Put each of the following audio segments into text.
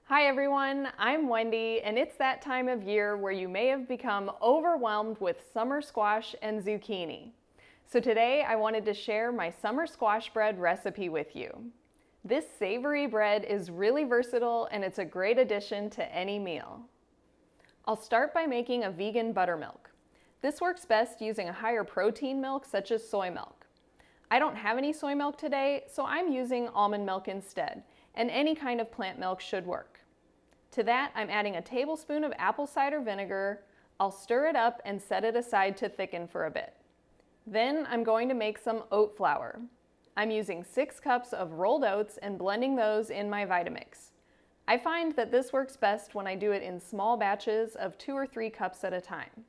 Hi everyone, I'm Wendy, and it's that time of year where you may have become overwhelmed with summer squash and zucchini. So today I wanted to share my summer squash bread recipe with you. This savory bread is really versatile and it's a great addition to any meal. I'll start by making a vegan buttermilk. This works best using a higher protein milk such as soy milk. I don't have any soy milk today, so I'm using almond milk instead, and any kind of plant milk should work. To that, I'm adding a tablespoon of apple cider vinegar. I'll stir it up and set it aside to thicken for a bit. Then I'm going to make some oat flour. I'm using 6 cups of rolled oats and blending those in my Vitamix. I find that this works best when I do it in small batches of 2 or 3 cups at a time.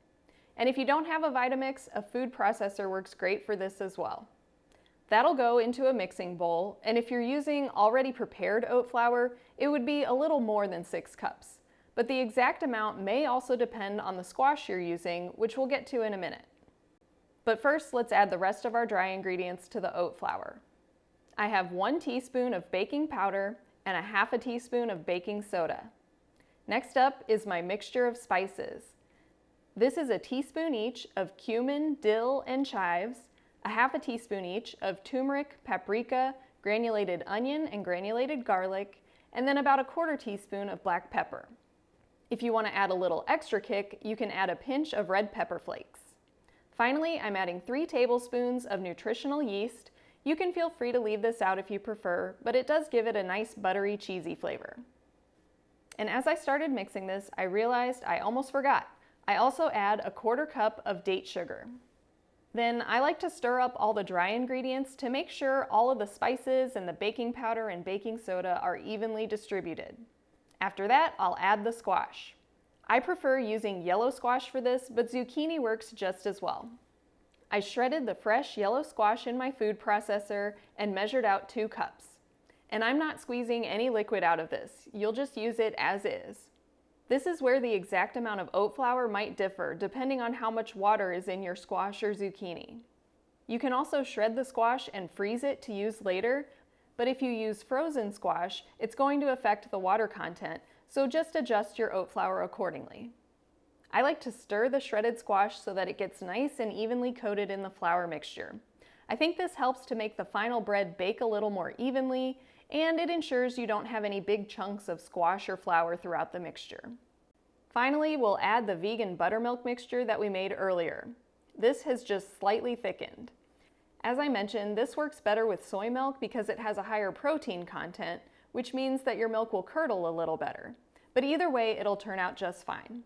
And if you don't have a Vitamix, a food processor works great for this as well. That'll go into a mixing bowl, and if you're using already prepared oat flour, it would be a little more than 6 cups. But the exact amount may also depend on the squash you're using, which we'll get to in a minute. But first, let's add the rest of our dry ingredients to the oat flour. I have 1 teaspoon of baking powder and a half a teaspoon of baking soda. Next up is my mixture of spices. This is a teaspoon each of cumin, dill, and chives, a half a teaspoon each of turmeric, paprika, granulated onion, and granulated garlic, and then about a 1/4 teaspoon of black pepper. If you want to add a little extra kick, you can add a pinch of red pepper flakes. Finally, I'm adding 3 tablespoons of nutritional yeast. You can feel free to leave this out if you prefer, but it does give it a nice buttery, cheesy flavor. And as I started mixing this, I realized I almost forgot. I also add a 1/4 cup of date sugar. Then I like to stir up all the dry ingredients to make sure all of the spices and the baking powder and baking soda are evenly distributed. After that, I'll add the squash. I prefer using yellow squash for this, but zucchini works just as well. I shredded the fresh yellow squash in my food processor and measured out 2 cups. And I'm not squeezing any liquid out of this. You'll just use it as is. This is where the exact amount of oat flour might differ depending on how much water is in your squash or zucchini. You can also shred the squash and freeze it to use later, but if you use frozen squash, it's going to affect the water content, so just adjust your oat flour accordingly. I like to stir the shredded squash so that it gets nice and evenly coated in the flour mixture. I think this helps to make the final bread bake a little more evenly, and it ensures you don't have any big chunks of squash or flour throughout the mixture. Finally, we'll add the vegan buttermilk mixture that we made earlier. This has just slightly thickened. As I mentioned, this works better with soy milk because it has a higher protein content, which means that your milk will curdle a little better. But either way, it'll turn out just fine.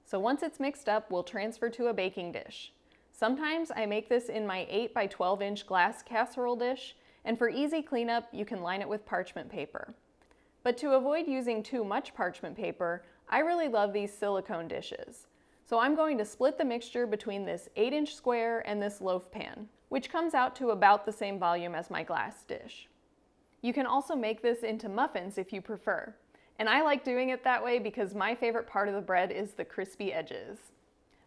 So once it's mixed up, we'll transfer to a baking dish. Sometimes I make this in my 8 by 12 inch glass casserole dish, and for easy cleanup, you can line it with parchment paper. But to avoid using too much parchment paper, I really love these silicone dishes. So I'm going to split the mixture between this 8-inch square and this loaf pan, which comes out to about the same volume as my glass dish. You can also make this into muffins if you prefer. And I like doing it that way because my favorite part of the bread is the crispy edges.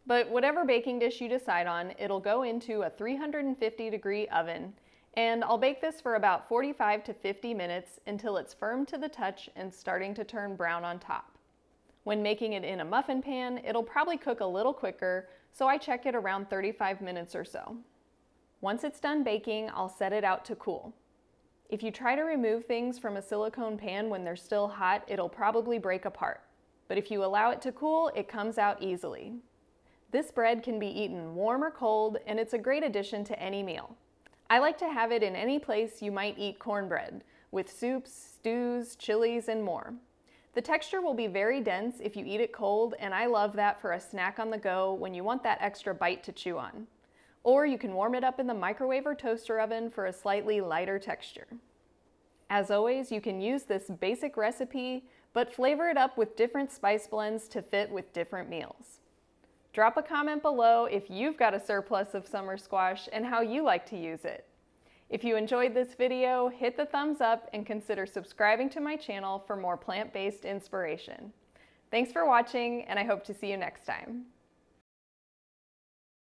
But whatever baking dish you decide on, it'll go into a 350-degree oven, and I'll bake this for about 45 to 50 minutes until it's firm to the touch and starting to turn brown on top. When making it in a muffin pan, it'll probably cook a little quicker, so I check it around 35 minutes or so. Once it's done baking, I'll set it out to cool. If you try to remove things from a silicone pan when they're still hot, it'll probably break apart. But if you allow it to cool, it comes out easily. This bread can be eaten warm or cold, and it's a great addition to any meal. I like to have it in any place you might eat cornbread, with soups, stews, chilies, and more. The texture will be very dense if you eat it cold, and I love that for a snack on the go when you want that extra bite to chew on. Or you can warm it up in the microwave or toaster oven for a slightly lighter texture. As always, you can use this basic recipe, but flavor it up with different spice blends to fit with different meals. Drop a comment below if you've got a surplus of summer squash and how you like to use it. If you enjoyed this video, hit the thumbs up and consider subscribing to my channel for more plant-based inspiration. Thanks for watching, and I hope to see you next time.